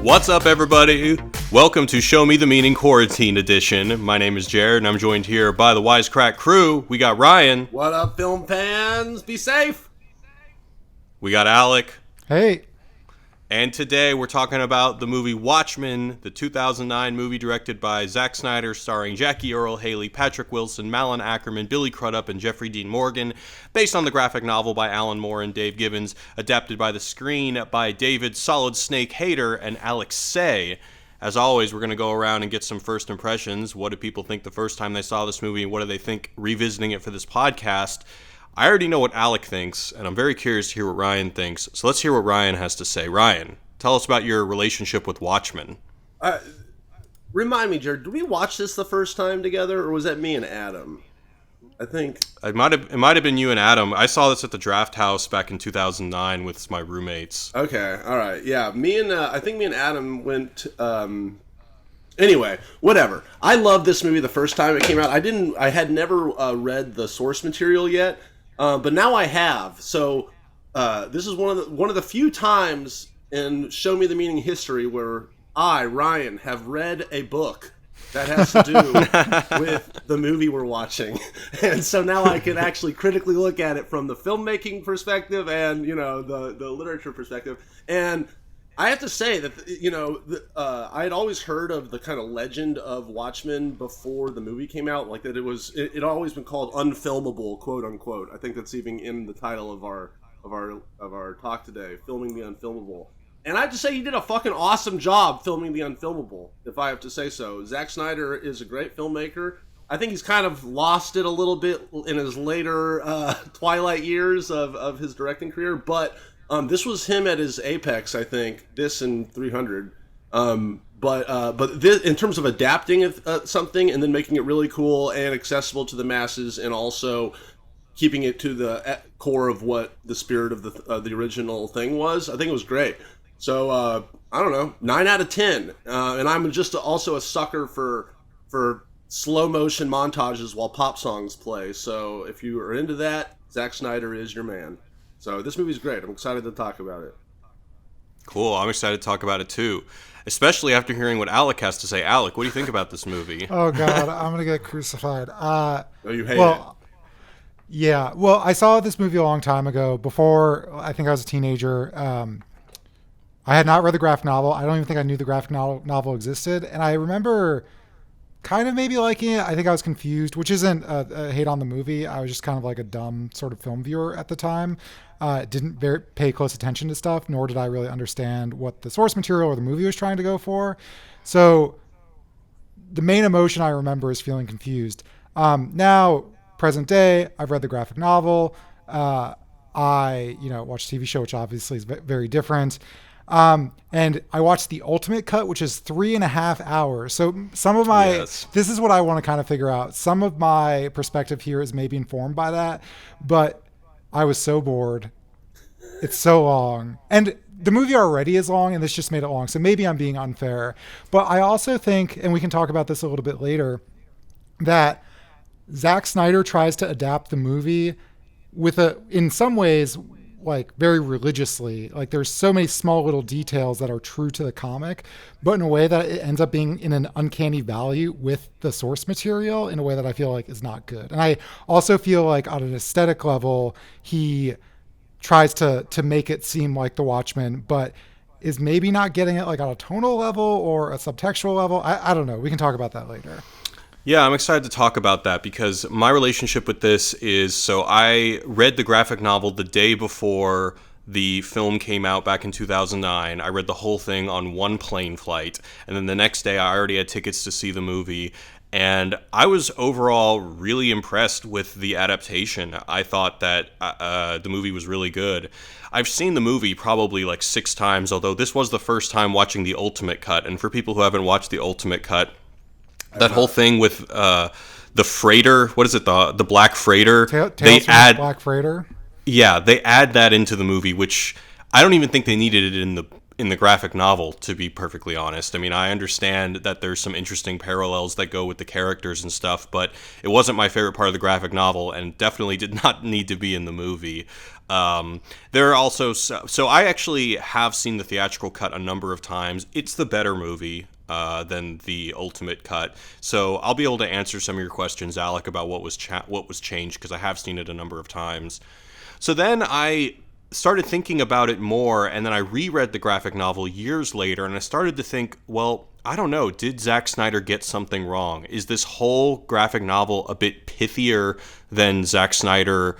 What's up, everybody? Welcome to Show Me the Meaning Quarantine Edition. My name is Jared, and I'm joined here by the Wisecrack crew. We got Ryan. What up, film fans? Be safe. We got Alec. Hey. And today we're talking about the movie Watchmen, the 2009 movie directed by Zack Snyder, starring Jackie Earle Haley, Patrick Wilson, Malin Ackerman, Billy Crudup, and Jeffrey Dean Morgan, based on the graphic novel by Alan Moore and Dave Gibbons, adapted by the screen by David Solid Snake Hayter and Alex Say. As always, we're going to go around and get some first impressions. What do people think the first time they saw this movie? What do they think revisiting it for this podcast? I already know what Alec thinks, and I'm very curious to hear what Ryan thinks. So let's hear what Ryan has to say. Ryan, tell us about your relationship with Watchmen. Remind me, Jared, did we watch this the first time together, or was that me and Adam? I think it might have been you and Adam. I saw this at the Draft House back in 2009 with my roommates. Okay, all right, yeah. I think me and Adam went. Anyway, whatever. I loved this movie the first time it came out. I had never read the source material yet. But now I have. So this is one of the few times in Show Me the Meaning history where I, Ryan, have read a book that has to do with the movie we're watching. And so now I can actually critically look at it from the filmmaking perspective and, the literature perspective. And I have to say that, I had always heard of the kind of legend of Watchmen before the movie came out, like that it had always been called Unfilmable, quote unquote. I think that's even in the title of our talk today, Filming the Unfilmable. And I have to say, he did a fucking awesome job filming the Unfilmable, if I have to say so. Zack Snyder is a great filmmaker. I think he's kind of lost it a little bit in his later twilight years of his directing career, but this was him at his apex, I think. This and 300, but this, in terms of adapting something and then making it really cool and accessible to the masses, and also keeping it to the core of what the spirit of the original thing was, I think it was great. So I don't know, 9 out of 10. And I'm just also a sucker for slow motion montages while pop songs play. So if you are into that, Zack Snyder is your man. So this movie's great. I'm excited to talk about it. Cool. I'm excited to talk about it too, especially after hearing what Alec has to say. Alec, what do you think about this movie? Oh, God. I'm going to get crucified. You hate it? Yeah. Well, I saw this movie a long time ago. Before, I think I was a teenager. I had not read the graphic novel. I don't even think I knew the graphic novel existed. And I remember kind of maybe liking it. I think I was confused, which isn't a hate on the movie. I was just kind of like a dumb sort of film viewer at the time. Didn't pay close attention to stuff, nor did I really understand what the source material or the movie was trying to go for. So the main emotion I remember is feeling confused. Now, present day, I've read the graphic novel. I watched a TV show, which obviously is very different. And I watched the ultimate cut, which is 3.5 hours. So some of this is what I want to kind of figure out. Some of my perspective here is maybe informed by that, but I was so bored. It's so long. And the movie already is long, and this just made it long. So maybe I'm being unfair, but I also think, and we can talk about this a little bit later, that Zack Snyder tries to adapt the movie in some ways, like very religiously. Like there's so many small little details that are true to the comic, but in a way that it ends up being in an uncanny valley with the source material in a way that I feel like is not good. And I also feel like on an aesthetic level, he tries to make it seem like the Watchmen, but is maybe not getting it like on a tonal level or a subtextual level. I don't know. We can talk about that later. Yeah, I'm excited to talk about that because my relationship with this is, so I read the graphic novel the day before the film came out back in 2009. I read the whole thing on one plane flight, and then the next day I already had tickets to see the movie, and I was overall really impressed with the adaptation. I thought that the movie was really good. I've seen the movie probably like 6 times, although this was the first time watching the ultimate cut, and for people who haven't watched the ultimate cut, that whole thing with the freighter, what is it, the black freighter? Black freighter. Yeah, they add that into the movie, which I don't even think they needed it in the graphic novel, to be perfectly honest. I mean, I understand that there's some interesting parallels that go with the characters and stuff, but it wasn't my favorite part of the graphic novel, and definitely did not need to be in the movie. There are also so I actually have seen the theatrical cut a number of times. It's the better movie than the ultimate cut, so I'll be able to answer some of your questions, Alec, about what was changed, because I have seen it a number of times. So then I started thinking about it more, and then I reread the graphic novel years later, and I started to think, well, I don't know, did Zack Snyder get something wrong? Is this whole graphic novel a bit pithier than Zack Snyder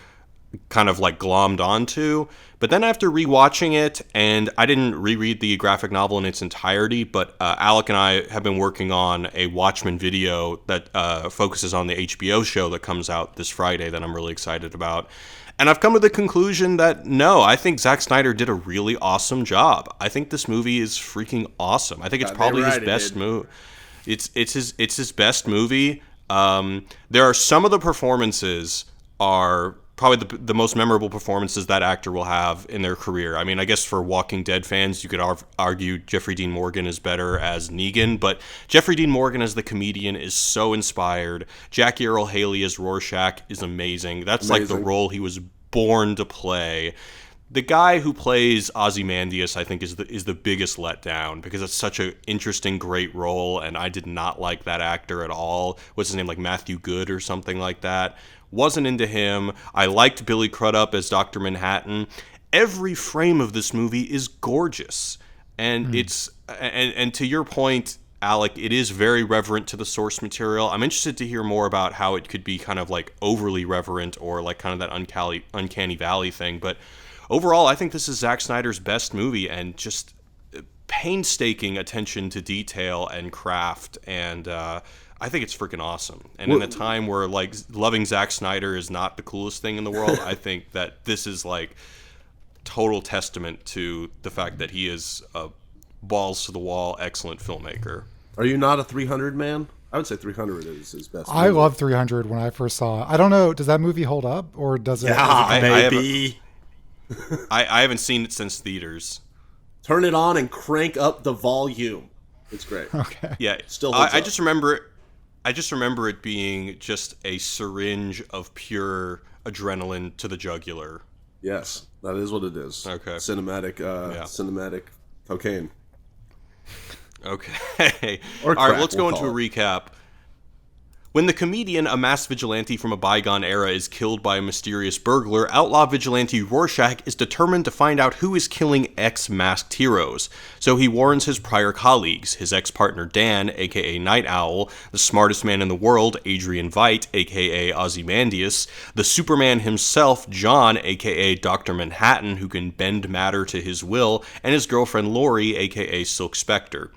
kind of like glommed onto? But then after rewatching it, and I didn't reread the graphic novel in its entirety, but Alec and I have been working on a Watchmen video that focuses on the HBO show that comes out this Friday that I'm really excited about. And I've come to the conclusion that no, I think Zack Snyder did a really awesome job. I think this movie is freaking awesome. I think it's probably his best movie. It's his best movie. There are some of the performances are probably the most memorable performances that actor will have in their career. I mean, I guess for Walking Dead fans, you could argue Jeffrey Dean Morgan is better as Negan, but Jeffrey Dean Morgan as the comedian is so inspired. Jackie Earle Haley as Rorschach is amazing. That's like the role he was born to play. The guy who plays Ozymandias, I think, is the biggest letdown, because it's such an interesting, great role, and I did not like that actor at all. What's his name, like Matthew Good or something like that? Wasn't into him. I liked Billy Crudup as Dr. Manhattan. Every frame of this movie is gorgeous, and it's and to your point, Alec, it is very reverent to the source material. I'm interested to hear more about how it could be kind of like overly reverent, or like kind of that uncanny valley thing. But overall, I think this is Zack Snyder's best movie, and just painstaking attention to detail and craft, and I think it's freaking awesome. And in a time where like loving Zack Snyder is not the coolest thing in the world, I think that this is like total testament to the fact that he is a balls to the wall excellent filmmaker. Are you not a 300 man? I would say 300 is his best movie. I love 300 when I first saw it. I don't know, does that movie hold up, or does it? Yeah, maybe. I haven't seen it since theaters. Turn it on and crank up the volume. It's great. Okay. Yeah, still. I just remember it being just a syringe of pure adrenaline to the jugular. Yes, that is what it is. Okay. Cinematic cocaine. Okay. Or all right, crack, let's go into a recap. When the comedian, a masked vigilante from a bygone era, is killed by a mysterious burglar, outlaw vigilante Rorschach is determined to find out who is killing ex-masked heroes. So he warns his prior colleagues, his ex-partner Dan, aka Night Owl, the smartest man in the world, Adrian Veidt, aka Ozymandias, the Superman himself, John, aka Dr. Manhattan, who can bend matter to his will, and his girlfriend Lori, aka Silk Spectre.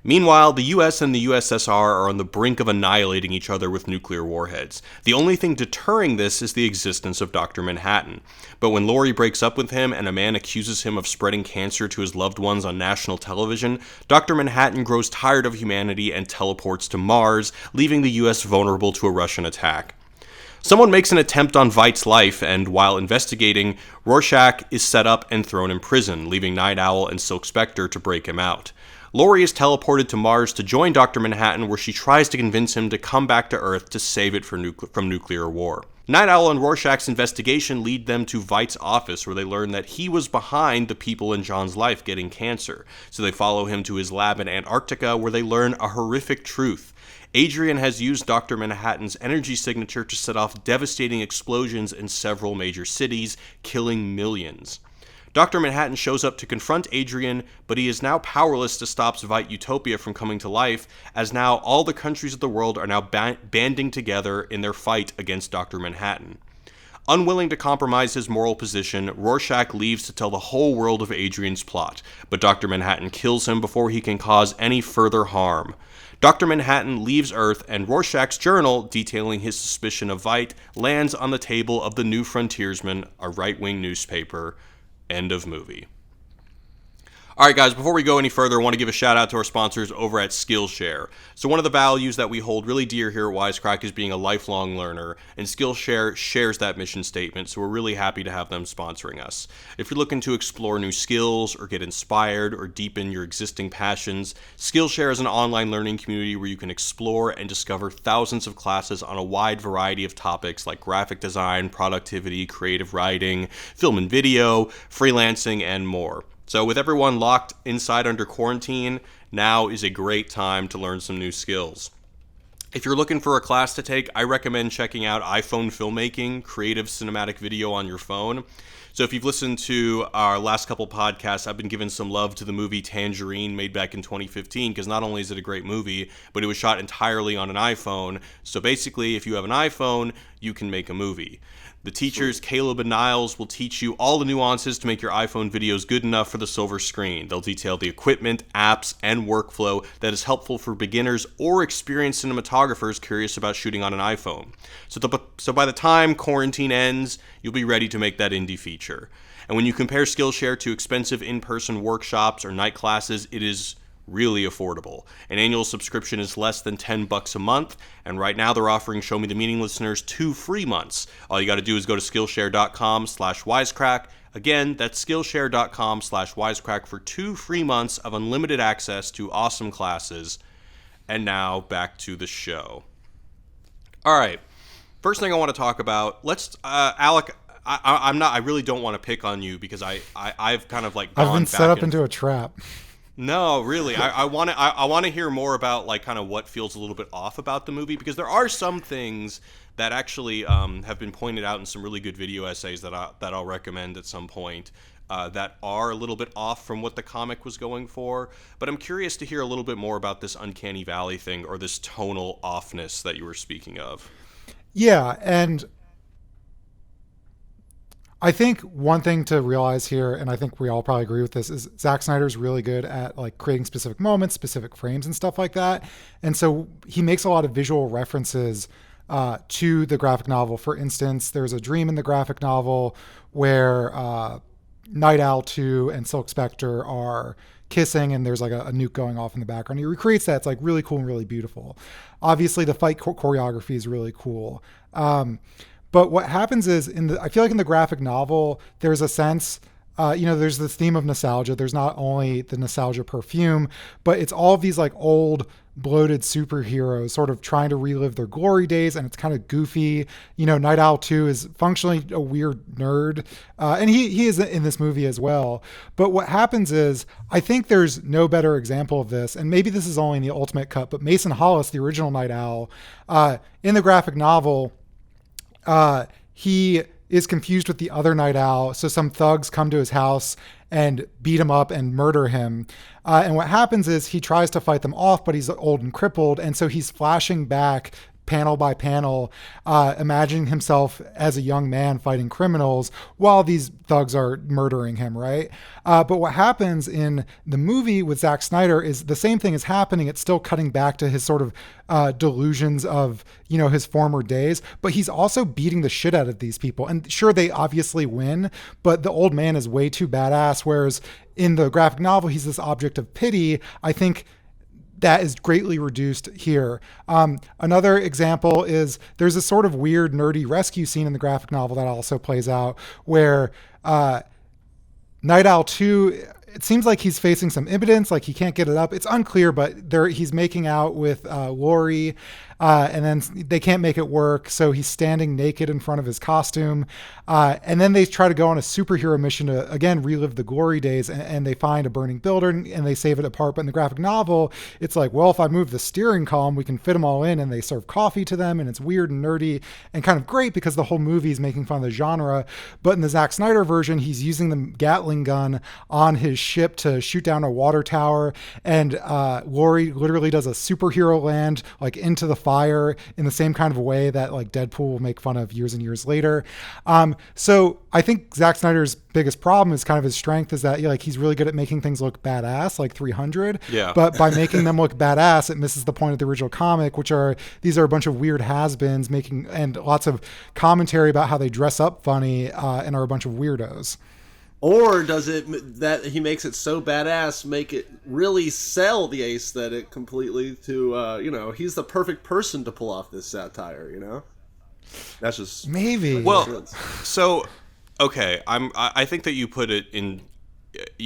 Meanwhile, the US and the USSR are on the brink of annihilating each other with nuclear warheads. The only thing deterring this is the existence of Dr. Manhattan. But when Lori breaks up with him and a man accuses him of spreading cancer to his loved ones on national television, Dr. Manhattan grows tired of humanity and teleports to Mars, leaving the US vulnerable to a Russian attack. Someone makes an attempt on Veidt's life, and while investigating, Rorschach is set up and thrown in prison, leaving Night Owl and Silk Spectre to break him out. Lori is teleported to Mars to join Dr. Manhattan, where she tries to convince him to come back to Earth to save it from nuclear war. Night Owl and Rorschach's investigation lead them to Veidt's office, where they learn that he was behind the people in John's life getting cancer. So they follow him to his lab in Antarctica, where they learn a horrific truth. Adrian has used Dr. Manhattan's energy signature to set off devastating explosions in several major cities, killing millions. Dr. Manhattan shows up to confront Adrian, but he is now powerless to stop Veidt Utopia from coming to life, as now all the countries of the world are now banding together in their fight against Dr. Manhattan. Unwilling to compromise his moral position, Rorschach leaves to tell the whole world of Adrian's plot, but Dr. Manhattan kills him before he can cause any further harm. Dr. Manhattan leaves Earth, and Rorschach's journal, detailing his suspicion of Veidt, lands on the table of the New Frontiersman, a right-wing newspaper. End of movie. All right, guys, before we go any further, I want to give a shout out to our sponsors over at Skillshare. So one of the values that we hold really dear here at Wisecrack is being a lifelong learner, and Skillshare shares that mission statement, so we're really happy to have them sponsoring us. If you're looking to explore new skills or get inspired or deepen your existing passions, Skillshare is an online learning community where you can explore and discover thousands of classes on a wide variety of topics like graphic design, productivity, creative writing, film and video, freelancing, and more. So with everyone locked inside under quarantine, now is a great time to learn some new skills. If you're looking for a class to take, I recommend checking out iPhone Filmmaking, creative cinematic video on your phone. So if you've listened to our last couple podcasts, I've been giving some love to the movie Tangerine, made back in 2015, because not only is it a great movie, but it was shot entirely on an iPhone. So basically, if you have an iPhone, you can make a movie. The teachers, Caleb and Niles, will teach you all the nuances to make your iPhone videos good enough for the silver screen. They'll detail the equipment, apps, and workflow that is helpful for beginners or experienced cinematographers curious about shooting on an iPhone. So by the time quarantine ends, you'll be ready to make that indie feature. And when you compare Skillshare to expensive in-person workshops or night classes, it is really affordable. An annual subscription is less than $10 a month, and right now they're offering Show Me the Meaning listeners 2 free months. All you got to do is go to Skillshare.com/wisecrack. Again, that's Skillshare.com/wisecrack for 2 free months of unlimited access to awesome classes. And now back to the show. All right, first thing I want to talk about. Alec. I really don't want to pick on you because I've kind of like I've been set up into a trap. No, really. I want to hear more about like kind of what feels a little bit off about the movie, because there are some things that actually have been pointed out in some really good video essays that I'll recommend at some point that are a little bit off from what the comic was going for. But I'm curious to hear a little bit more about this uncanny valley thing, or this tonal offness that you were speaking of. Yeah, and I think one thing to realize here, and I think we all probably agree with this, is Zack Snyder's really good at like creating specific moments, specific frames and stuff like that. And so he makes a lot of visual references to the graphic novel. For instance, there's a dream in the graphic novel where Night Owl 2 and Silk Spectre are kissing, and there's like a nuke going off in the background. He recreates that. It's like really cool and really beautiful. Obviously, the fight choreography is really cool. But what happens is, I feel like in the graphic novel, there's a sense, there's this theme of nostalgia. There's not only the nostalgia perfume, but it's all of these like old, bloated superheroes sort of trying to relive their glory days, and it's kind of goofy. Night Owl 2 is functionally a weird nerd, and he is in this movie as well. But what happens is, I think there's no better example of this, and maybe this is only in the Ultimate Cut, but Mason Hollis, the original Night Owl, in the graphic novel, he is confused with the other Night Owl. So some thugs come to his house and beat him up and murder him. And what happens is he tries to fight them off, but he's old and crippled. And so he's flashing back panel by panel, imagining himself as a young man fighting criminals while these thugs are murdering him, right? But what happens in the movie with Zack Snyder is the same thing is happening. It's still cutting back to his sort of delusions of, his former days, but he's also beating the shit out of these people. And sure, they obviously win, but the old man is way too badass, whereas in the graphic novel, he's this object of pity. I think that is greatly reduced here. Another example is there's a sort of weird nerdy rescue scene in the graphic novel that also plays out where Night Owl 2, it seems like he's facing some impotence, like he can't get it up. It's unclear, but he's making out with Lori, and then they can't make it work, so he's standing naked in front of his costume. And then they try to go on a superhero mission to, again, relive the glory days, and they find a burning building, and they save it apart. But in the graphic novel, it's like, well, if I move the steering column, we can fit them all in, and they serve coffee to them, and it's weird and nerdy and kind of great because the whole movie is making fun of the genre. But in the Zack Snyder version, he's using the Gatling gun on his ship to shoot down a water tower, and Lori literally does a superhero land like into the fire in the same kind of way that like Deadpool will make fun of years and years later. So I think Zack Snyder's biggest problem is kind of his strength is that he's really good at making things look badass, like 300. Yeah. But by making them look badass, it misses the point of the original comic, which are these are a bunch of weird has-beens and lots of commentary about how they dress up funny and are a bunch of weirdos. Or does it that he makes it so badass, make it really sell the aesthetic completely to, he's the perfect person to pull off this satire, That's just... Maybe. Well, so, okay, I think that you put it in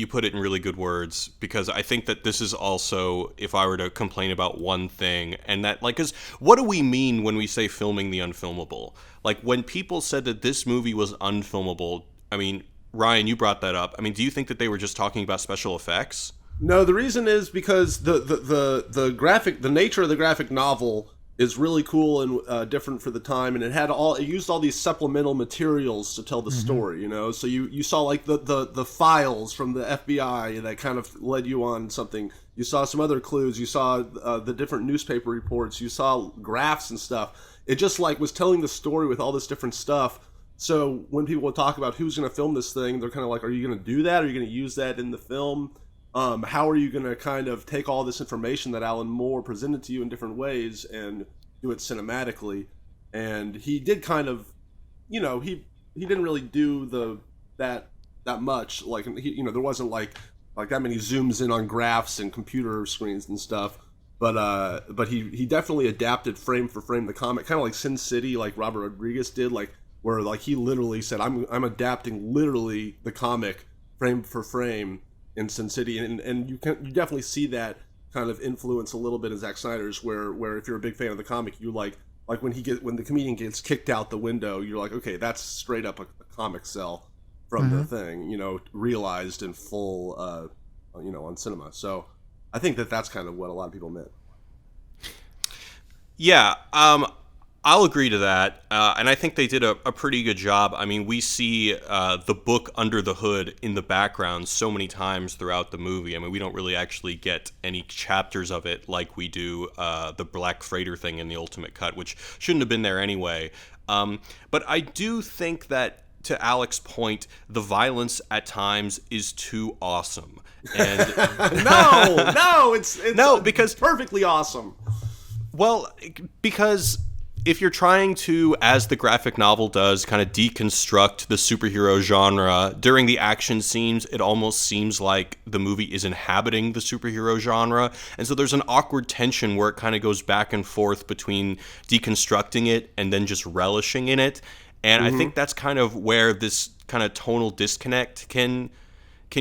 really good words, because I think that this is also, if I were to complain about one thing, and that, like, because what do we mean when we say filming the unfilmable? Like, when people said that this movie was unfilmable, I mean, Ryan, you brought that up. I mean, do you think that they were just talking about special effects? No, the reason is because the nature of the graphic novel is really cool and different for the time, and it used all these supplemental materials to tell the story, So you saw like the files from the FBI that kind of led you on something. You saw some other clues. You saw the different newspaper reports. You saw graphs and stuff. It just like was telling the story with all this different stuff. So when people would talk about who's going to film this thing, they're kind of like, are you going to do that? Are you going to use that in the film? How are you going to kind of take all this information that Alan Moore presented to you in different ways and do it cinematically? And he did kind of, he didn't really do that much. Like, there wasn't like that many zooms in on graphs and computer screens and stuff. But he definitely adapted frame for frame the comic, kind of like Sin City, like Robert Rodriguez did, where like he literally said, I'm adapting literally the comic frame for frame in Sin City, and you definitely see that kind of influence a little bit in Zack Snyder's, where if you're a big fan of the comic, you like when the comedian gets kicked out the window, you're like, okay, that's straight up a comic cell from the thing, realized in full, on cinema. So I think that's kind of what a lot of people meant. Yeah, I'll agree to that, and I think they did a pretty good job. I mean, we see the book under the hood in the background so many times throughout the movie. I mean, we don't really actually get any chapters of it like we do the Black Freighter thing in the Ultimate Cut, which shouldn't have been there anyway. But I do think that, to Alex's point, the violence at times is too awesome. And no, it's because perfectly awesome. Well, because if you're trying to, as the graphic novel does, kind of deconstruct the superhero genre, during the action scenes, it almost seems like the movie is inhabiting the superhero genre. And so there's an awkward tension where it kind of goes back and forth between deconstructing it and then just relishing in it. And I think that's kind of where this kind of tonal disconnect can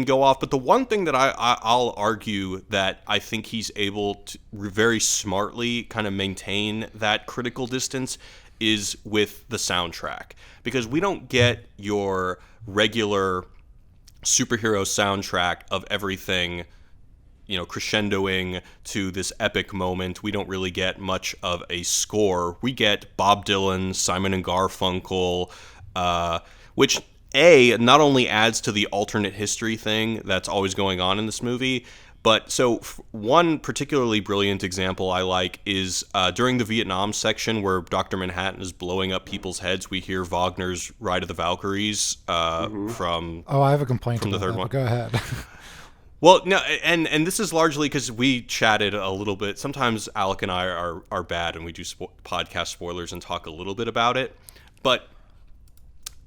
go off. But the one thing that I'll argue that I think he's able to very smartly kind of maintain that critical distance is with the soundtrack. Because we don't get your regular superhero soundtrack of everything, crescendoing to this epic moment. We don't really get much of a score. We get Bob Dylan, Simon and Garfunkel, which not only adds to the alternate history thing that's always going on in this movie, but so one particularly brilliant example I like is during the Vietnam section where Dr. Manhattan is blowing up people's heads, we hear Wagner's Ride of the Valkyries from... Oh, I have a complaint from the third one. Go ahead. Well, no, and this is largely because we chatted a little bit. Sometimes Alec and I are bad and we do podcast spoilers and talk a little bit about it. But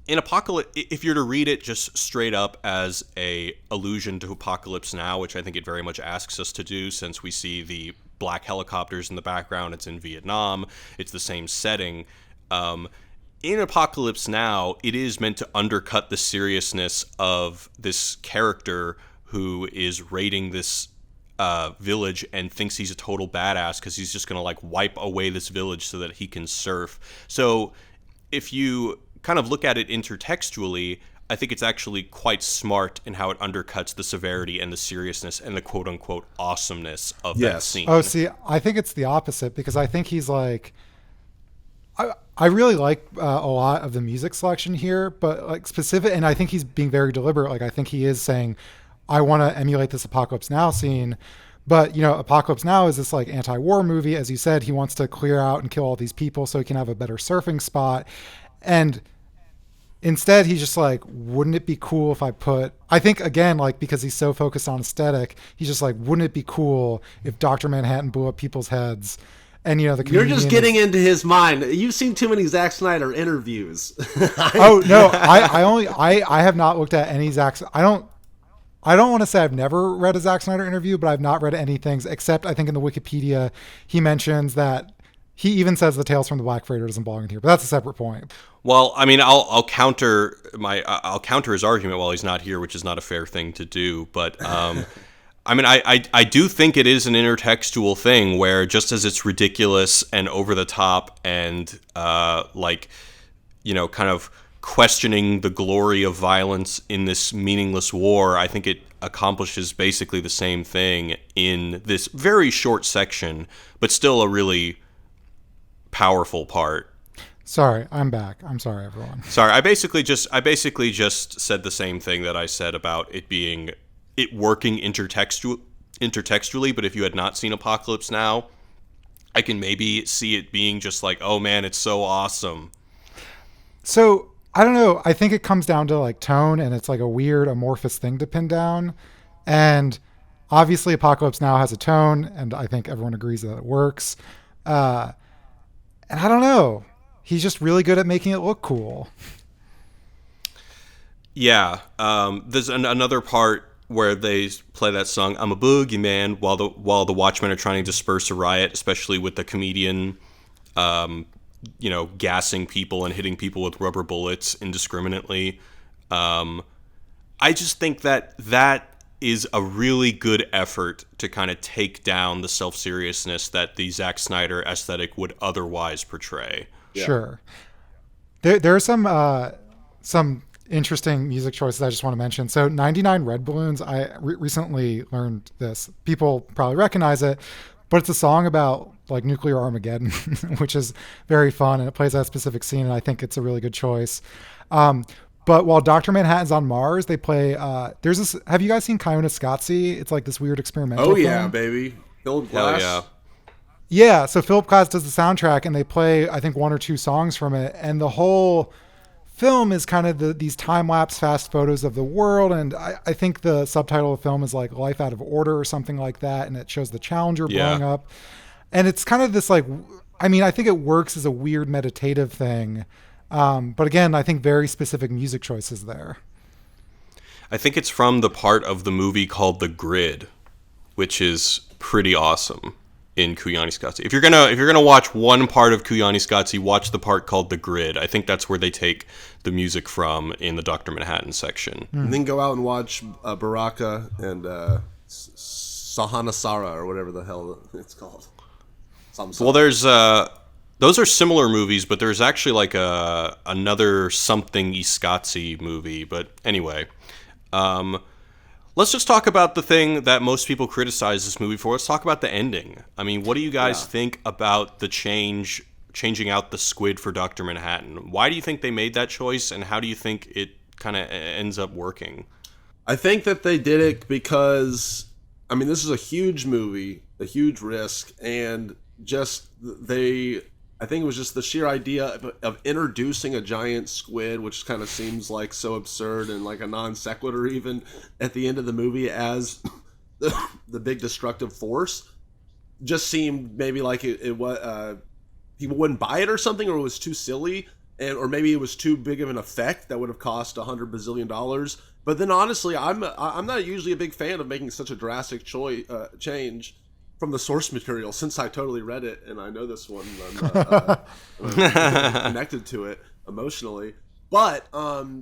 in Apocalypse, if you're to read it just straight up as a allusion to Apocalypse Now, which I think it very much asks us to do, since we see the black helicopters in the background, it's in Vietnam, it's the same setting. In Apocalypse Now, it is meant to undercut the seriousness of this character who is raiding this village and thinks he's a total badass because he's just going to wipe away this village so that he can surf. So if you kind of look at it intertextually, I think it's actually quite smart in how it undercuts the severity and the seriousness and the quote-unquote awesomeness of that scene. Oh, see, I think it's the opposite, because I think he's like... I really like a lot of the music selection here, but specific, and I think he's being very deliberate. I think he is saying, I want to emulate this Apocalypse Now scene, but Apocalypse Now is this anti-war movie. As you said, he wants to clear out and kill all these people so he can have a better surfing spot. And instead, he's just wouldn't it be cool if I think, again, because he's so focused on aesthetic, he's just wouldn't it be cool if Dr. Manhattan blew up people's heads? And the You're just comedian getting into his mind. You've seen too many Zack Snyder interviews. Oh no, I have not looked at any Zack. I don't want to say I've never read a Zack Snyder interview, but I've not read any things except I think in the Wikipedia he mentions that he even says the Tales from the Black Freighter doesn't belong in here, but that's a separate point. Well, I mean, I'll counter his argument while he's not here, which is not a fair thing to do. But I mean, I do think it is an intertextual thing where just as it's ridiculous and over the top and kind of questioning the glory of violence in this meaningless war, I think it accomplishes basically the same thing in this very short section, but still a really powerful part. Sorry, I'm back. I'm sorry, everyone. Sorry, I basically just said the same thing that I said about it working intertextually, but if you had not seen Apocalypse Now, I can maybe see it being just like, oh man, it's so awesome. So, I don't know. I think it comes down to like tone, and it's like a weird amorphous thing to pin down. And obviously Apocalypse Now has a tone, and I think everyone agrees that it works. And I don't know. He's just really good at making it look cool. Yeah. There's another part where they play that song, I'm a boogeyman, while the Watchmen are trying to disperse a riot, especially with the comedian, gassing people and hitting people with rubber bullets indiscriminately. I just think that is a really good effort to kind of take down the self-seriousness that the Zack Snyder aesthetic would otherwise portray. Yeah. Sure. There are some interesting music choices I just want to mention. So 99 Red Balloons, I recently learned this. People probably recognize it, but it's a song about like nuclear Armageddon, which is very fun, and it plays that specific scene, and I think it's a really good choice. But while Dr. Manhattan's on Mars, they play, there's this, have you guys seen Kaiona It's like this weird experimental film. Baby. Philip Glass. Hell yeah. Yeah, so Philip Glass does the soundtrack, and they play, I think, one or two songs from it, and the whole film is kind of these time-lapse fast photos of the world, and I think the subtitle of the film is like Life Out of Order or something like that, and it shows the Challenger blowing up. And it's kind of this like, I mean, I think it works as a weird meditative thing, but again, I think very specific music choices there. I think it's from the part of the movie called The Grid, which is pretty awesome in Koyaanisqatsi. If you're gonna watch one part of Koyaanisqatsi, watch the part called The Grid. I think that's where they take the music from in the Dr. Manhattan section. And then go out and watch Baraka and Sahanasara or whatever the hell it's called. Well, there's those are similar movies, but there's actually like another something Iskatsi movie. But anyway, let's just talk about the thing that most people criticize this movie for. Let's talk about the ending. I mean, what do you guys think about the changing out the squid for Dr. Manhattan? Why do you think they made that choice, and how do you think it kind of ends up working? I think that they did it because, I mean, this is a huge movie, a huge risk, and I think it was just the sheer idea of introducing a giant squid, which kind of seems like so absurd and like a non sequitur even at the end of the movie as the big destructive force, just seemed maybe like it was people wouldn't buy it or something, or it was too silly, or maybe it was too big of an effect that would have cost $100 bazillion. But then honestly, I'm not usually a big fan of making such a drastic change from the source material, since I totally read it and I know this one, I'm connected to it emotionally. But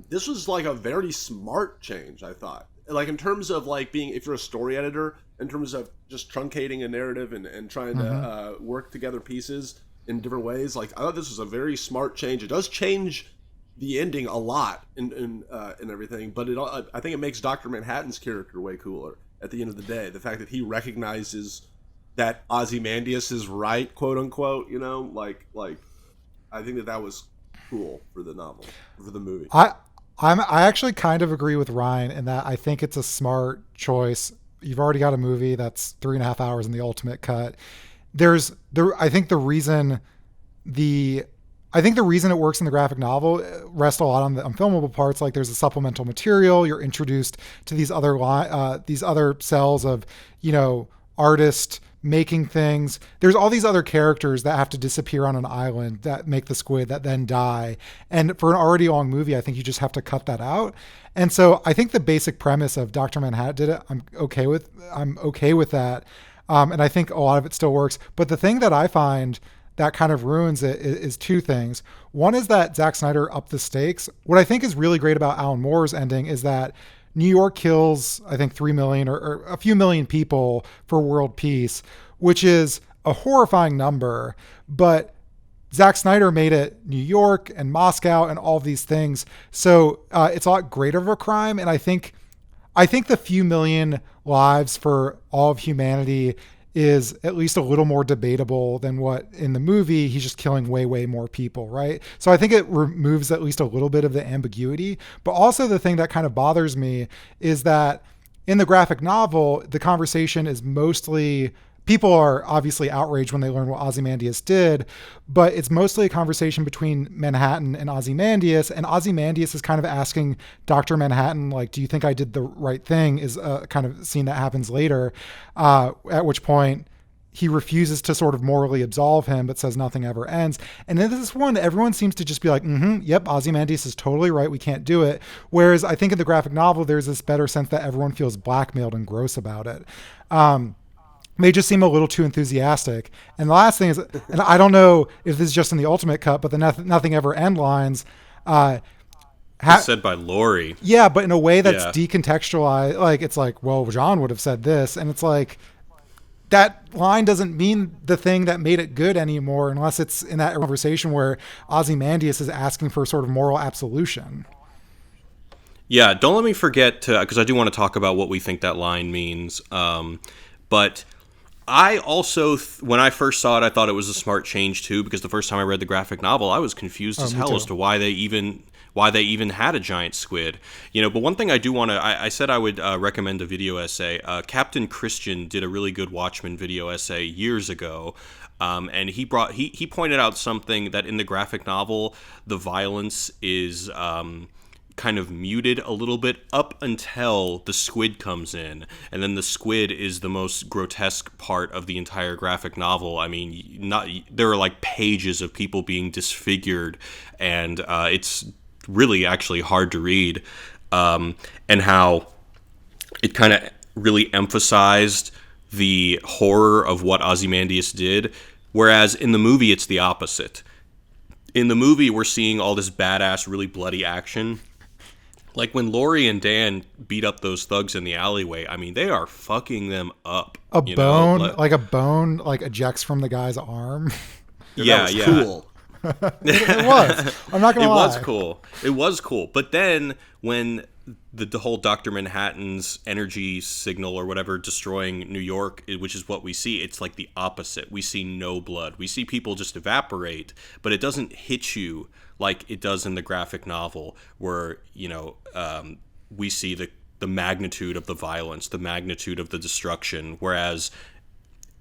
this was like a very smart change, I thought. Like in terms of like being, if you're a story editor, in terms of just truncating a narrative and trying to work together pieces in different ways. Like I thought this was a very smart change. It does change the ending a lot and everything, but I think it makes Dr. Manhattan's character way cooler at the end of the day. The fact that he recognizes that Ozymandias is right, quote unquote, like I think that was cool for the novel, for the movie. I actually kind of agree with Ryan in that I think it's a smart choice. You've already got a movie that's 3.5 hours in the ultimate cut. I think the reason it works in the graphic novel rests a lot on the unfilmable parts. Like there's a supplemental material. You're introduced to these other cells of, artist making things. There's all these other characters that have to disappear on an island that make the squid that then die. And for an already long movie, I think you just have to cut that out. And so I think the basic premise of Dr. Manhattan did it. I'm okay with that. And I think a lot of it still works. But the thing that I find that kind of ruins it is two things. One is that Zack Snyder upped the stakes. What I think is really great about Alan Moore's ending is that New York kills, I think, 3 million or a few million people for world peace, which is a horrifying number. But Zack Snyder made it New York and Moscow and all of these things. So it's a lot greater of a crime. And I think the few million lives for all of humanity is at least a little more debatable than what in the movie he's just killing way, way more people, right? So I think it removes at least a little bit of the ambiguity. But also the thing that kind of bothers me is that in the graphic novel, the conversation is mostly, people are obviously outraged when they learn what Ozymandias did, but it's mostly a conversation between Manhattan and Ozymandias, and Ozymandias is kind of asking Dr. Manhattan, like, do you think I did the right thing, is a kind of scene that happens later, at which point he refuses to sort of morally absolve him, but says nothing ever ends. And in this one, everyone seems to just be like, yep, Ozymandias is totally right, we can't do it. Whereas I think in the graphic novel, there's this better sense that everyone feels blackmailed and gross about it. They just seem a little too enthusiastic. And the last thing is, and I don't know if this is just in the Ultimate Cut, but the nothing ever end lines, said by Laurie. Yeah, but in a way that's decontextualized. Like, it's like, well, John would have said this. And it's like, that line doesn't mean the thing that made it good anymore, unless it's in that conversation where Ozymandias is asking for sort of moral absolution. Yeah, don't let me forget to, because I do want to talk about what we think that line means. But I also, when I first saw it, I thought it was a smart change too, because the first time I read the graphic novel, I was confused as hell as to why they even had a giant squid. But one thing I do want to, I said I would recommend a video essay. Captain Christian did a really good Watchmen video essay years ago. And he pointed out something that in the graphic novel, the violence is kind of muted a little bit up until the squid comes in, and then the squid is the most grotesque part of the entire graphic novel. I mean, there are like pages of people being disfigured, and it's really actually hard to read, and how it kind of really emphasized the horror of what Ozymandias did, whereas in the movie it's the opposite. In the movie, we're seeing all this badass, really bloody action. Like when Laurie and Dan beat up those thugs in the alleyway, I mean, they are fucking them up. A bone ejects from the guy's arm. That was cool. It was. I'm not gonna lie. It was cool. But then when the whole Dr. Manhattan's energy signal or whatever destroying New York, which is what we see, it's like the opposite. We see no blood. We see people just evaporate, but it doesn't hit you like it does in the graphic novel, where we see the magnitude of the violence, the magnitude of the destruction, whereas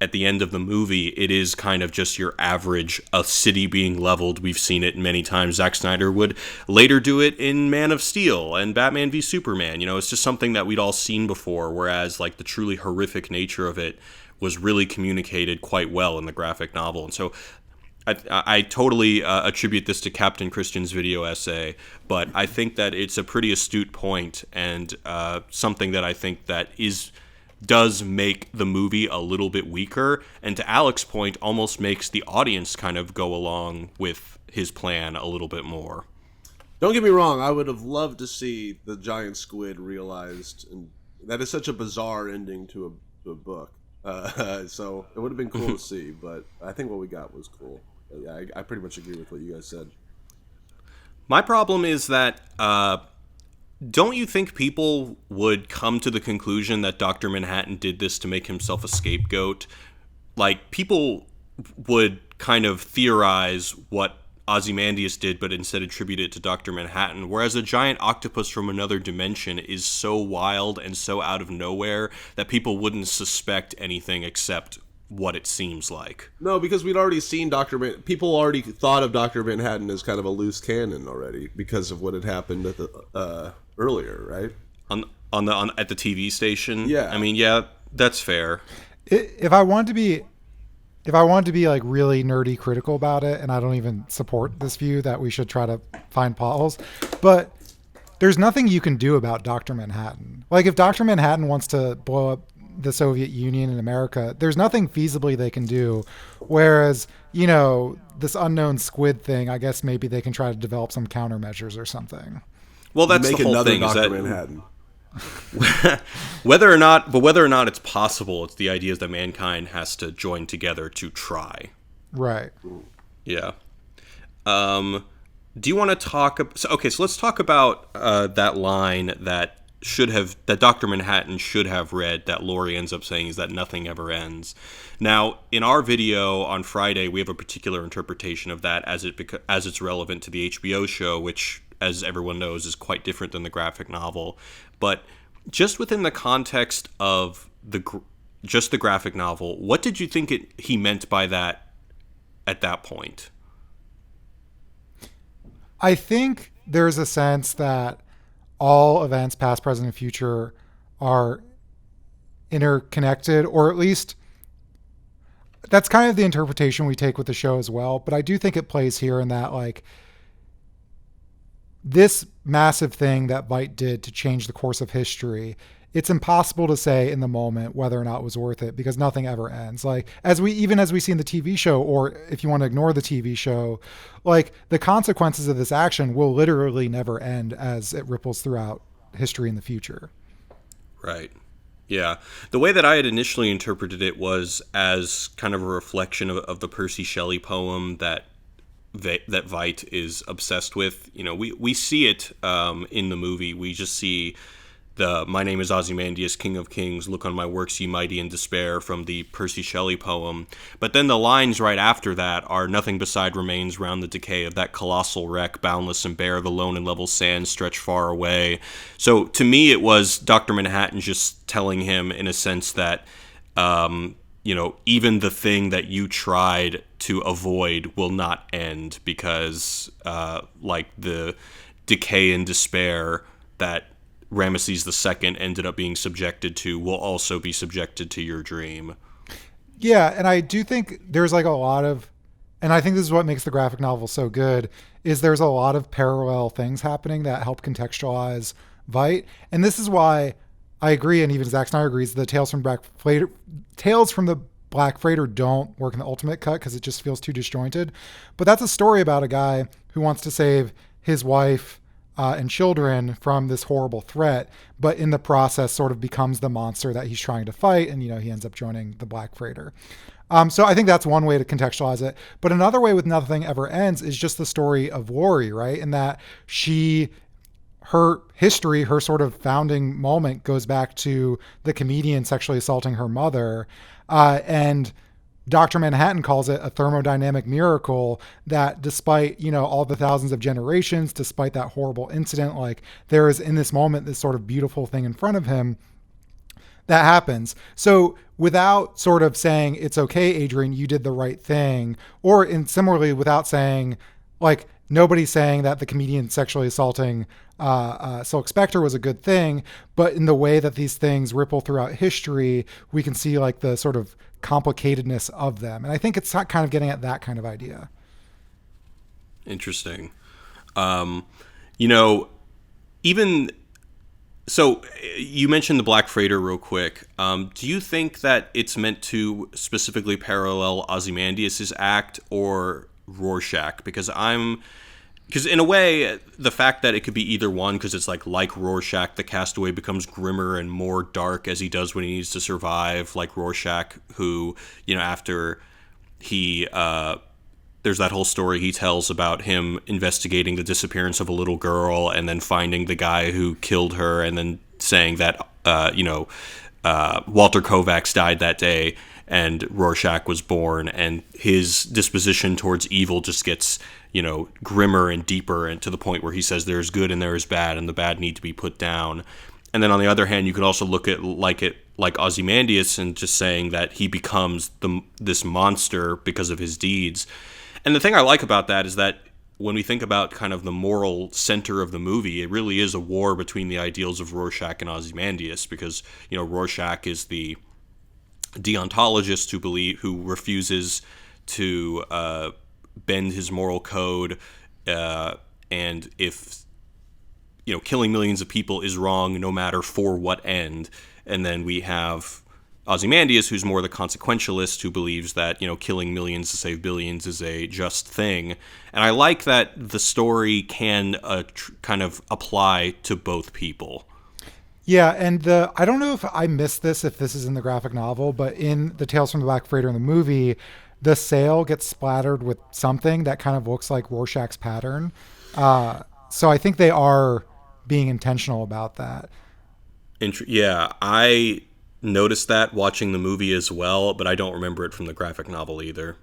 at the end of the movie, it is kind of just your average, a city being leveled. We've seen it many times. Zack Snyder would later do it in Man of Steel and Batman v Superman. It's just something that we'd all seen before, whereas like the truly horrific nature of it was really communicated quite well in the graphic novel. And so I totally attribute this to Captain Christian's video essay, but I think that it's a pretty astute point, and something that I think that does make the movie a little bit weaker, and to Alex's point, almost makes the audience kind of go along with his plan a little bit more. Don't get me wrong, I would have loved to see the giant squid realized, and that is such a bizarre ending to a book. So it would have been cool to see, but I think what we got was cool. Yeah, I pretty much agree with what you guys said. My problem is that don't you think people would come to the conclusion that Dr. Manhattan did this to make himself a scapegoat? Like, people would kind of theorize what Ozymandias did, but instead attribute it to Dr. Manhattan, whereas a giant octopus from another dimension is so wild and so out of nowhere that people wouldn't suspect anything except what it seems like. No, because we'd already seen people already thought of Dr. Manhattan as kind of a loose cannon already because of what had happened at the earlier, right? At the TV station? Yeah. I mean, yeah, that's fair. If I want to be if I wanted to be like really nerdy critical about it, and I don't even support this view that we should try to find potholes, but there's nothing you can do about Dr. Manhattan. Like if Dr. Manhattan wants to blow up the Soviet Union in America, there's nothing feasibly they can do. Whereas, this unknown Squid thing, I guess maybe they can try to develop some countermeasures or something. Well, that's Make the whole another thing. Dr. Is that Manhattan. whether or not it's possible, it's the idea that mankind has to join together to try. Right. Yeah. Do you want to talk? So let's talk about that line that Dr. Manhattan should have read, that Laurie ends up saying, is that nothing ever ends. Now, in our video on Friday, we have a particular interpretation of that as it's relevant to the HBO show, which, as everyone knows, is quite different than the graphic novel. But just within the context of the graphic novel, what did you think he meant by that at that point? I think there's a sense that all events, past, present, and future, are interconnected, or at least that's kind of the interpretation we take with the show as well. But I do think it plays here in that, like, this massive thing that Veidt did to change the course of history, it's impossible to say in the moment whether or not it was worth it, because nothing ever ends. Like, as we see in the TV show, or if you want to ignore the TV show, like, the consequences of this action will literally never end as it ripples throughout history in the future. Right. Yeah. The way that I had initially interpreted it was as kind of a reflection of the Percy Shelley poem that Veidt is obsessed with. We see it in the movie. We just see my name is Ozymandias, King of Kings, look on my works, ye mighty in despair, from the Percy Shelley poem. But then the lines right after that are, nothing beside remains round the decay of that colossal wreck, boundless and bare, the lone and level sands stretch far away. So to me, it was Dr. Manhattan just telling him, in a sense, that even the thing that you tried to avoid will not end, because the decay and despair that Ramesses II ended up being subjected to will also be subjected to your dream. Yeah, and I do think there's like a lot of, and I think this is what makes the graphic novel so good, is there's a lot of parallel things happening that help contextualize Veidt. And this is why I agree, and even Zack Snyder agrees, the Tales from the Black Freighter don't work in the ultimate cut because it just feels too disjointed. But that's a story about a guy who wants to save his wife and children from this horrible threat, but in the process sort of becomes the monster that he's trying to fight, and he ends up joining the Black Freighter. So I think that's one way to contextualize it. But another way with Nothing Ever Ends is just the story of Laurie, right? In that her history, her sort of founding moment goes back to the comedian sexually assaulting her mother, and Dr. Manhattan calls it a thermodynamic miracle that despite, all the thousands of generations, despite that horrible incident, like, there is in this moment this sort of beautiful thing in front of him that happens. So without sort of saying, it's okay, Adrian, you did the right thing, or similarly without saying, like, nobody's saying that the comedian sexually assaulting Silk Spectre was a good thing, but in the way that these things ripple throughout history, we can see like the sort of complicatedness of them. And I think it's kind of getting at that kind of idea. Interesting. Even so, you mentioned the Black Freighter real quick. Do you think that it's meant to specifically parallel Ozymandias' act or Rorschach? Because in a way, the fact that it could be either one, because it's like Rorschach, the castaway becomes grimmer and more dark as he does when he needs to survive, like Rorschach, who, after he, there's that whole story he tells about him investigating the disappearance of a little girl and then finding the guy who killed her and then saying that, Walter Kovacs died that day and Rorschach was born, and his disposition towards evil just gets, grimmer and deeper, and to the point where he says there is good and there is bad, and the bad need to be put down. And then on the other hand, you could also look at like Ozymandias and just saying that he becomes this monster because of his deeds. And the thing I like about that is that when we think about kind of the moral center of the movie, it really is a war between the ideals of Rorschach and Ozymandias, because, Rorschach is the deontologist who refuses to bend his moral code, and if killing millions of people is wrong, no matter for what end. And then we have Ozymandias, who's more the consequentialist, who believes that killing millions to save billions is a just thing. And I like that the story can kind of apply to both people. Yeah, and I don't know if I missed this, if this is in the graphic novel, but in the Tales from the Black Freighter in the movie, the sail gets splattered with something that kind of looks like Rorschach's pattern. So I think they are being intentional about that. Yeah, I noticed that watching the movie as well, but I don't remember it from the graphic novel either.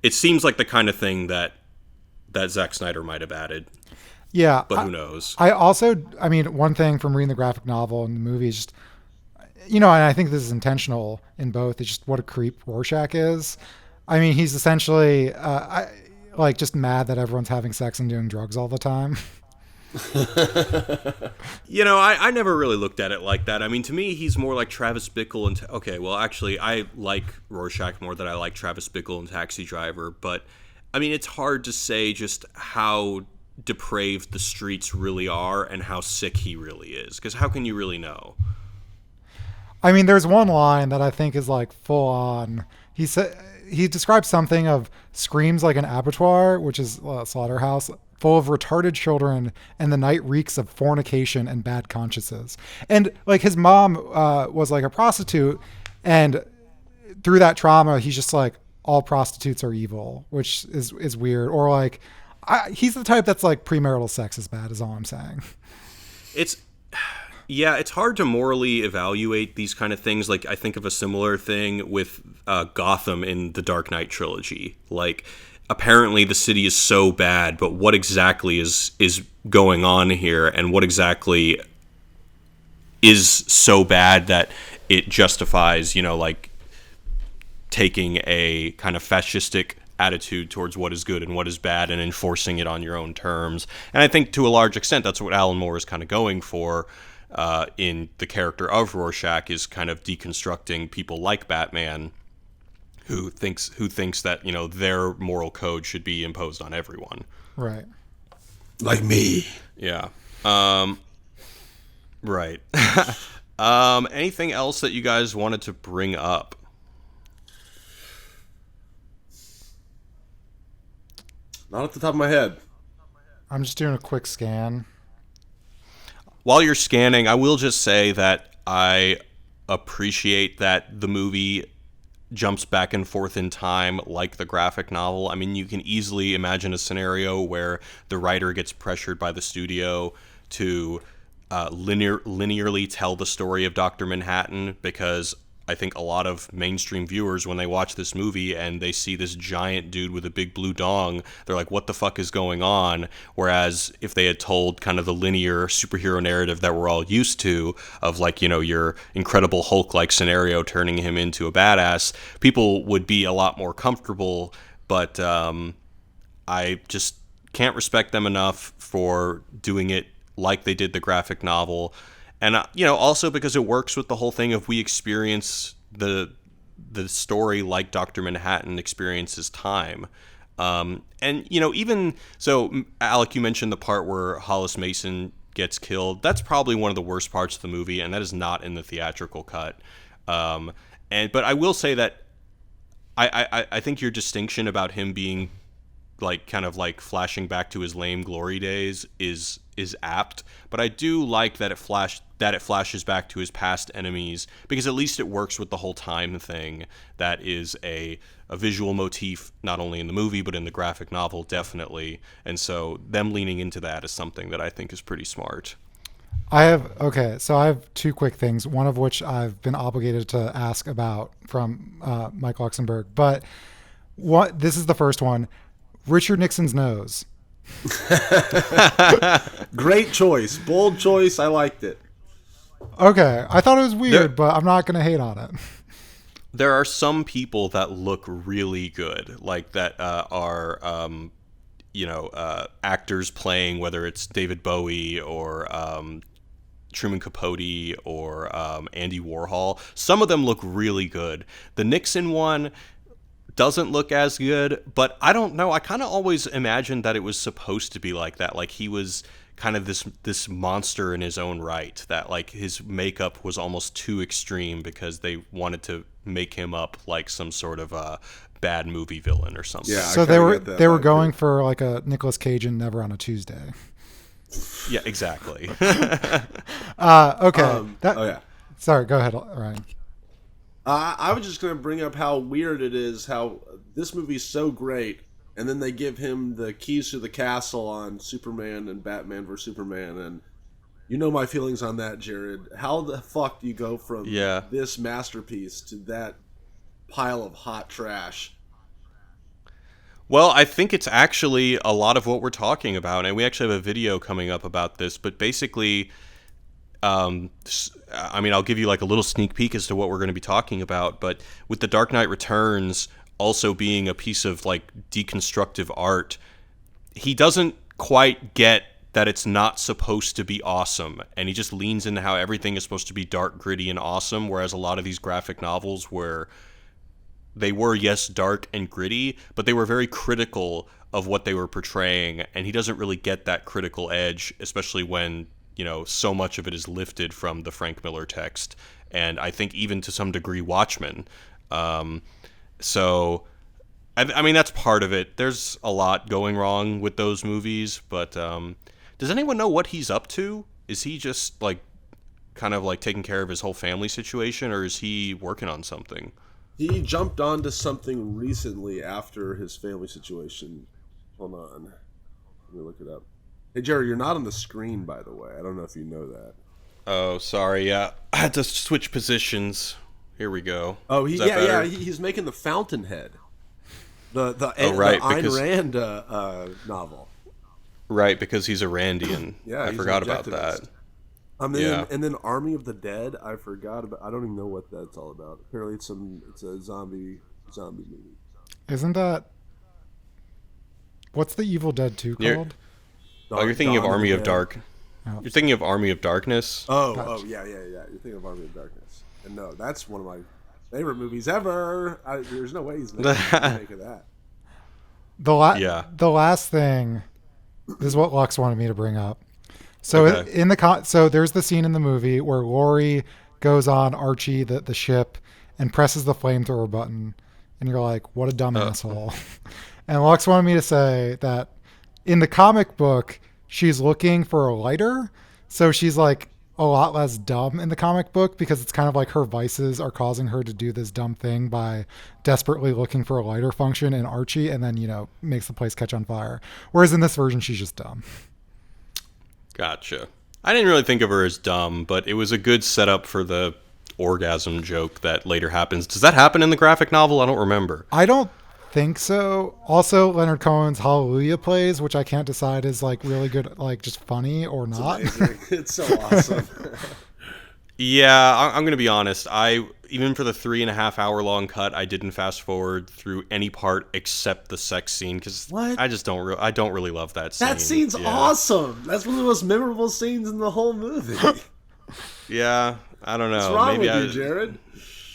It seems like the kind of thing that Zack Snyder might have added. Yeah. But who knows? I mean, one thing from reading the graphic novel and the movie is just, and I think this is intentional in both, is just what a creep Rorschach is. I mean, he's essentially just mad that everyone's having sex and doing drugs all the time. I never really looked at it like that. I mean, to me, he's more like Travis Bickle and okay, well, actually, I like Rorschach more than I like Travis Bickle and Taxi Driver. But I mean, it's hard to say just how depraved the streets really are and how sick he really is, because how can you really know? I mean, there's one line that I think is like full on. He describes something of screams like an abattoir, which is a slaughterhouse, full of retarded children, and the night reeks of fornication and bad consciences. And like his mom was like a prostitute, and through that trauma, he's just like, all prostitutes are evil, which is weird. Or like, he's the type that's like premarital sex is bad, is all I'm saying. It's hard to morally evaluate these kind of things. Like, I think of a similar thing with Gotham in the Dark Knight trilogy. Like, apparently the city is so bad, but what exactly is going on here, and what exactly is so bad that it justifies, taking a kind of fascistic attitude towards what is good and what is bad and enforcing it on your own terms. And I think to a large extent that's what Alan Moore is kind of going for in the character of Rorschach, is kind of deconstructing people like Batman who thinks that their moral code should be imposed on everyone. Right. Like me. Yeah. Right. Anything else that you guys wanted to bring up? Not at the top of my head. I'm just doing a quick scan. While you're scanning, I will just say that I appreciate that the movie jumps back and forth in time like the graphic novel. I mean, you can easily imagine a scenario where the writer gets pressured by the studio to linearly tell the story of Dr. Manhattan, because I think a lot of mainstream viewers, when they watch this movie and they see this giant dude with a big blue dong, they're like, what the fuck is going on? Whereas if they had told kind of the linear superhero narrative that we're all used to, of like, your Incredible Hulk-like scenario turning him into a badass, people would be a lot more comfortable. But I just can't respect them enough for doing it like they did the graphic novel. And, also because it works with the whole thing of we experience the story like Dr. Manhattan experiences time. And, even so, Alec, you mentioned the part where Hollis Mason gets killed. That's probably one of the worst parts of the movie, and that is not in the theatrical cut. But I will say that I think your distinction about him being like kind of like flashing back to his lame glory days is apt, but I do like that it flashes back to his past enemies, because at least it works with the whole time thing that is a visual motif not only in the movie but in the graphic novel, definitely. And so them leaning into that is something that I think is pretty smart. I have two quick things, one of which I've been obligated to ask about from Mike Luxembourg, but this is the first one. Richard Nixon's nose. Great choice. Bold choice. I liked it. Okay. I thought it was weird, but I'm not going to hate on it. There are some people that look really good, like that are, actors playing, whether it's David Bowie or Truman Capote or Andy Warhol. Some of them look really good. The Nixon one doesn't look as good, but I don't know. I kind of always imagined that it was supposed to be like that. Like he was kind of this monster in his own right, that like his makeup was almost too extreme because they wanted to make him up like some sort of a bad movie villain or something. Yeah, So they were going for like a Nicolas Cage in Never on a Tuesday. Yeah, exactly. Okay. Sorry, go ahead, Ryan. I was just going to bring up how weird it is how this movie's so great, and then they give him the keys to the castle on Superman and Batman vs Superman, and you know my feelings on that, Jared. How the fuck do you go from this masterpiece to that pile of hot trash? Well, I think it's actually a lot of what we're talking about, and we actually have a video coming up about this, but basically... I mean, I'll give you like a little sneak peek as to what we're going to be talking about, but with The Dark Knight Returns also being a piece of like deconstructive art, he doesn't quite get that it's not supposed to be awesome, and he just leans into how everything is supposed to be dark, gritty, and awesome, whereas a lot of these graphic novels where they were, yes, dark and gritty, but they were very critical of what they were portraying, and he doesn't really get that critical edge, especially when so much of it is lifted from the Frank Miller text, and I think even to some degree Watchmen. So, I mean, that's part of it. There's a lot going wrong with those movies, but does anyone know what he's up to? Is he just like kind of like taking care of his whole family situation, or is he working on something? He jumped onto something recently after his family situation. Hold on. Let me look it up. Hey, Jerry, you're not on the screen, by the way. I don't know if you know that. Oh, sorry. Yeah, I had to switch positions. Here we go. Oh, he's making the Fountainhead, the Ayn Rand novel. Right, because he's a Randian. Yeah, I forgot about that. And then Army of the Dead. I forgot about. I don't even know what that's all about. Apparently, it's a zombie movie. Isn't that? What's the Evil Dead 2 called? You're thinking of Army of Dark. Oh. You're thinking of Army of Darkness. Oh, yeah. You're thinking of Army of Darkness. And no, that's one of my favorite movies ever. There's no way he's making a remake of that. The last thing, this is what Lux wanted me to bring up. So so there's the scene in the movie where Laurie goes on Archie, the ship, and presses the flamethrower button, and you're like, what a dumb asshole. And Lux wanted me to say that in the comic book, she's looking for a lighter, so she's like a lot less dumb in the comic book because it's kind of like her vices are causing her to do this dumb thing by desperately looking for a lighter function in Archie, and then, makes the place catch on fire. Whereas in this version, she's just dumb. Gotcha. I didn't really think of her as dumb, but it was a good setup for the orgasm joke that later happens. Does that happen in the graphic novel? I don't remember. I don't think so. Also, Leonard Cohen's Hallelujah plays, which I can't decide is like really good, like just funny or not. It's so awesome. Yeah, I'm going to be honest. Even for the 3.5 hour long cut, I didn't fast forward through any part except the sex scene because I just I don't really love that scene. That scene's awesome. That's one of the most memorable scenes in the whole movie. Yeah, I don't know. What's wrong with you, Jared?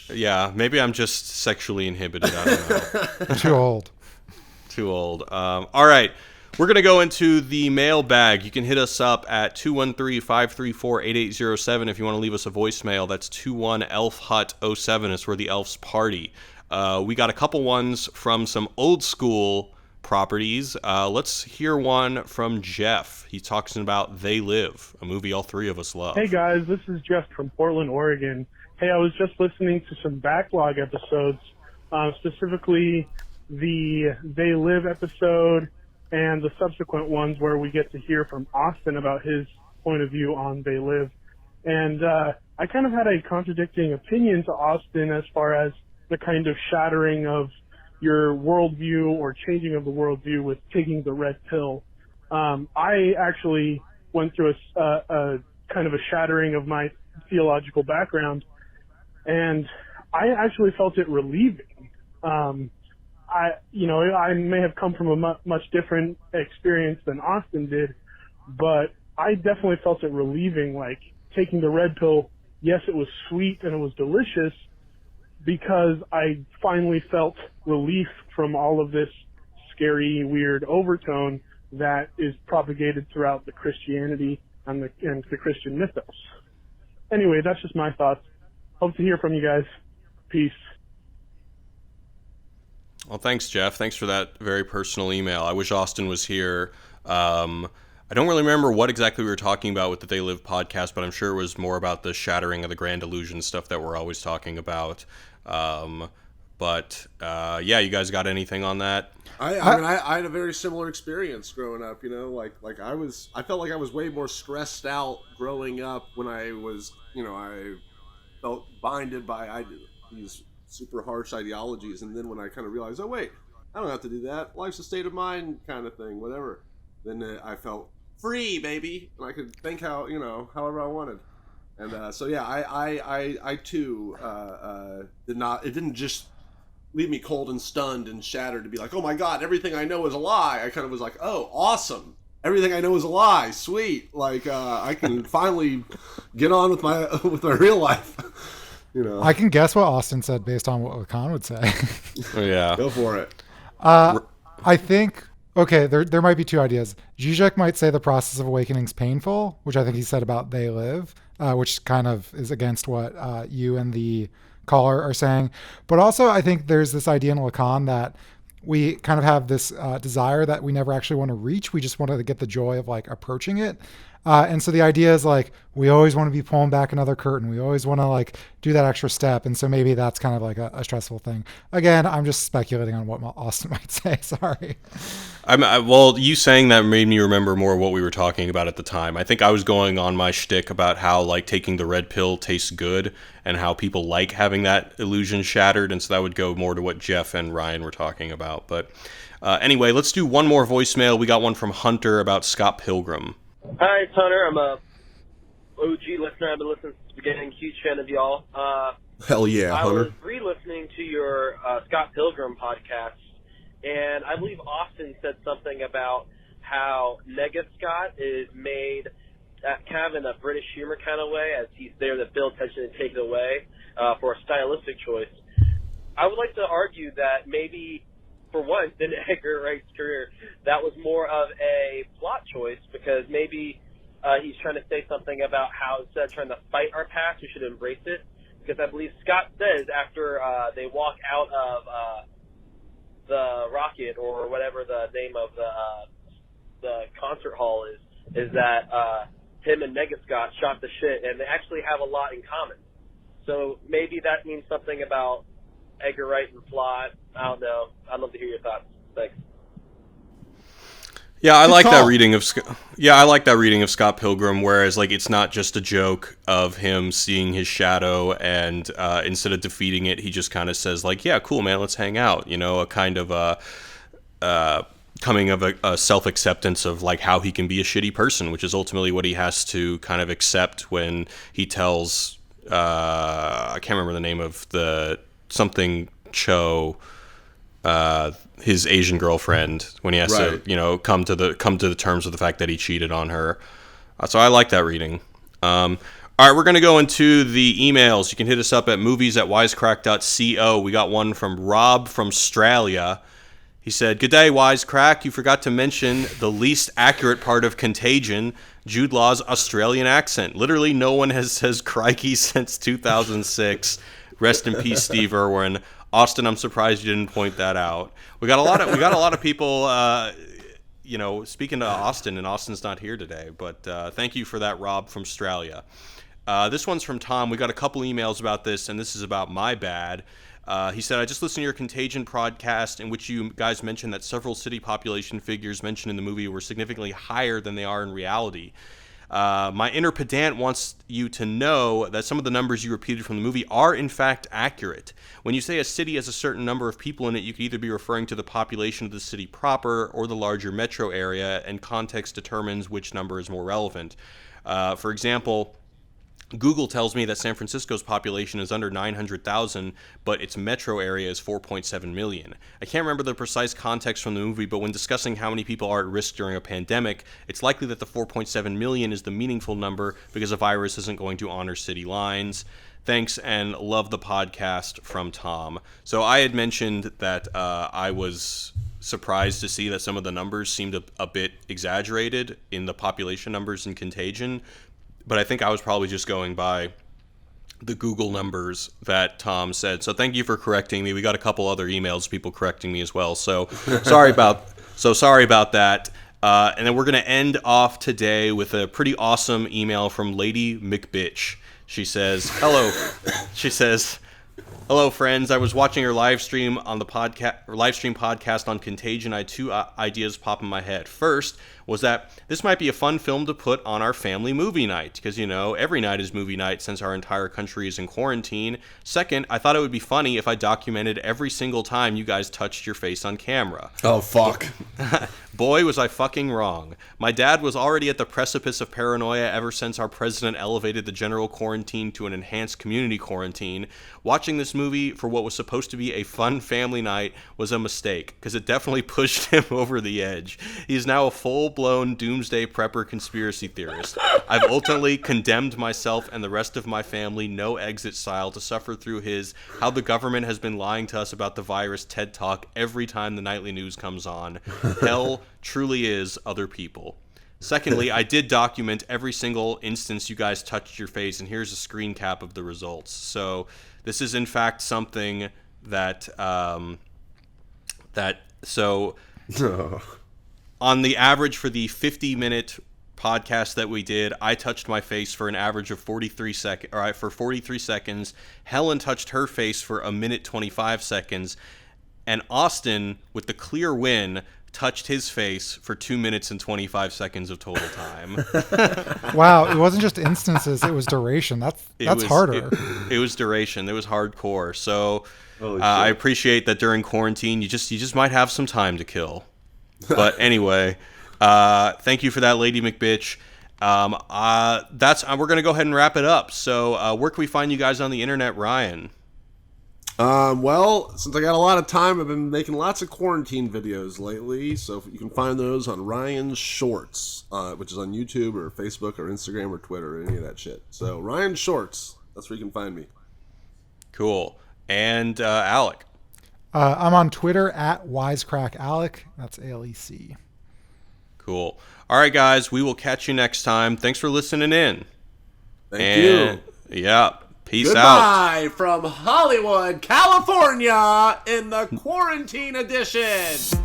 Yeah, maybe I'm just sexually inhibited. I don't know. Too old. All right. We're going to go into the mailbag. You can hit us up at 213-534-8807 if you want to leave us a voicemail. That's 21-ELF-HUT-07. It's where the elves party. We got a couple ones from some old school properties. Let's hear one from Jeff. He's talking about They Live, a movie all three of us love. Hey guys, this is Jeff from Portland, Oregon. Hey, I was just listening to some backlog episodes, specifically the They Live episode and the subsequent ones where we get to hear from Austin about his point of view on They Live. And I kind of had a contradicting opinion to Austin as far as the kind of shattering of your worldview or changing of the worldview with taking the red pill. I actually went through a kind of a shattering of my theological background, and I actually felt it relieving. I may have come from a much different experience than Austin did, but I definitely felt it relieving, like taking the red pill, yes, it was sweet and it was delicious because I finally felt relief from all of this scary, weird overtone that is propagated throughout the Christianity and the Christian mythos. Anyway, that's just my thoughts. Hope to hear from you guys. Peace. Well, thanks, Jeff. Thanks for that very personal email. I wish Austin was here. I don't really remember what exactly we were talking about with the They Live podcast, but I'm sure it was more about the shattering of the grand illusion stuff that we're always talking about. Yeah, you guys got anything on that? I had a very similar experience growing up. I felt like I was way more stressed out growing up when I was, I felt binded by these super harsh ideologies, and then when I kind of realized, oh wait, I don't have to do that. Life's a state of mind, kind of thing, whatever. Then I felt free, baby, and I could think however I wanted. And I too did not. It didn't just leave me cold and stunned and shattered to be like, oh my god, everything I know is a lie. I kind of was like, oh, awesome. Everything I know is a lie. Sweet. I can finally get on with my real life. I can guess what Austin said based on what Lacan would say. Oh, yeah. Go for it. I think, okay, there might be two ideas. Zizek might say the process of awakening is painful, which I think he said about They Live, which kind of is against what you and the caller are saying. But also, I think there's this idea in Lacan that we kind of have this desire that we never actually want to reach. We just want to get the joy of approaching it. And so the idea is we always want to be pulling back another curtain. We always want to do that extra step. And so maybe that's kind of a stressful thing. Again, I'm just speculating on what Austin might say. Sorry. Well, you saying that made me remember more what we were talking about at the time. I think I was going on my shtick about how taking the red pill tastes good and how people like having that illusion shattered. And so that would go more to what Jeff and Ryan were talking about. But anyway, let's do one more voicemail. We got one from Hunter about Scott Pilgrim. Hi, it's Hunter. I'm a OG listener. I've been listening since the beginning. Huge fan of y'all. Hell yeah, Hunter. I was re-listening to your Scott Pilgrim podcast, and I believe Austin said something about how Nega Scott is made kind of in a British humor kind of way, as he's there to build tension and take it away for a stylistic choice. I would like to argue that maybe for once in Edgar Wright's career, that was more of a plot choice, because maybe he's trying to say something about how instead of trying to fight our past, we should embrace it. Because I believe Scott says after they walk out of the Rocket, or whatever the name of the concert hall is that him and Nega Scott shot the shit, and they actually have a lot in common. So maybe that means something about Edgar Wright and plot. I don't know. I'd love to hear your thoughts. Thanks. Yeah, I like that reading of. Yeah, I like that reading of Scott Pilgrim. Whereas, it's not just a joke of him seeing his shadow, and instead of defeating it, he just kind of says, "Yeah, cool, man, let's hang out." A kind of coming of a self-acceptance of how he can be a shitty person, which is ultimately what he has to kind of accept when he tells. I can't remember the name of the something Cho. His Asian girlfriend, when he has to, come to the terms of the fact that he cheated on her. So I like that reading. All right, we're going to go into the emails. You can hit us up at movies@wisecrack.co. We got one from Rob from Australia. He said, "Good day, Wisecrack. You forgot to mention the least accurate part of Contagion, Jude Law's Australian accent. Literally no one has says crikey since 2006. Rest in peace, Steve Irwin." Austin, I'm surprised you didn't point that out. We got a lot of people, speaking to Austin, and Austin's not here today. But thank you for that, Rob from Australia. This one's from Tom. We got a couple emails about this, and this is about my bad. He said, "I just listened to your Contagion podcast, in which you guys mentioned that several city population figures mentioned in the movie were significantly higher than they are in reality. My inner pedant wants you to know that some of the numbers you repeated from the movie are in fact accurate. When you say a city has a certain number of people in it, you could either be referring to the population of the city proper or the larger metro area, and context determines which number is more relevant. For example, Google tells me that San Francisco's population is under 900,000, but its metro area is 4.7 million. I can't remember the precise context from the movie, but when discussing how many people are at risk during a pandemic, it's likely that the 4.7 million is the meaningful number because a virus isn't going to honor city lines. Thanks and love the podcast, from Tom. So I had mentioned that I was surprised to see that some of the numbers seemed a bit exaggerated in the population numbers in Contagion. But I think I was probably just going by the Google numbers that Tom said. So thank you for correcting me. We got a couple other emails, people correcting me as well. So sorry about that. And then we're going to end off today with a pretty awesome email from Lady McBitch. She says, hello. She says, hello, friends. I was watching your live stream podcast on Contagion. I had two ideas pop in my head. First was that this might be a fun film to put on our family movie night, because, you know, every night is movie night since our entire country is in quarantine. Second, I thought it would be funny if I documented every single time you guys touched your face on camera. Oh, fuck. Boy, was I fucking wrong. My dad was already at the precipice of paranoia ever since our president elevated the general quarantine to an enhanced community quarantine. Watching this movie for what was supposed to be a fun family night was a mistake, because it definitely pushed him over the edge. He is now a full-blown doomsday prepper conspiracy theorist. I've ultimately condemned myself and the rest of my family, no exit style, to suffer through his how the government has been lying to us about the virus TED Talk every time the nightly news comes on. Hell truly is other people. Secondly, I did document every single instance you guys touched your face, and here's a screen cap of the results. So this is in fact something that on the average for the 50-minute podcast that we did, I touched my face for an average of 43 seconds. Helen touched her face for a minute 25 seconds, and Austin, with the clear win, touched his face for 2 minutes and 25 seconds of total time. Wow, it wasn't just instances, it was duration. That's harder. It was duration. It was hardcore. So I appreciate that during quarantine you just might have some time to kill. But anyway, thank you for that, Lady McBitch. We're going to go ahead and wrap it up. So where can we find you guys on the internet, Ryan? Well, since I got a lot of time, I've been making lots of quarantine videos lately, so you can find those on Ryan's Shorts, which is on YouTube or Facebook or Instagram or Twitter or any of that shit. So Ryan's Shorts, that's where you can find me. Cool. And Alec? I'm on Twitter at Wisecrack Alec. That's ALEC. Cool. All right, guys, we will catch you next time. Thanks for listening in. Thank you. Yeah. Peace out. Goodbye from Hollywood, California, in the quarantine edition.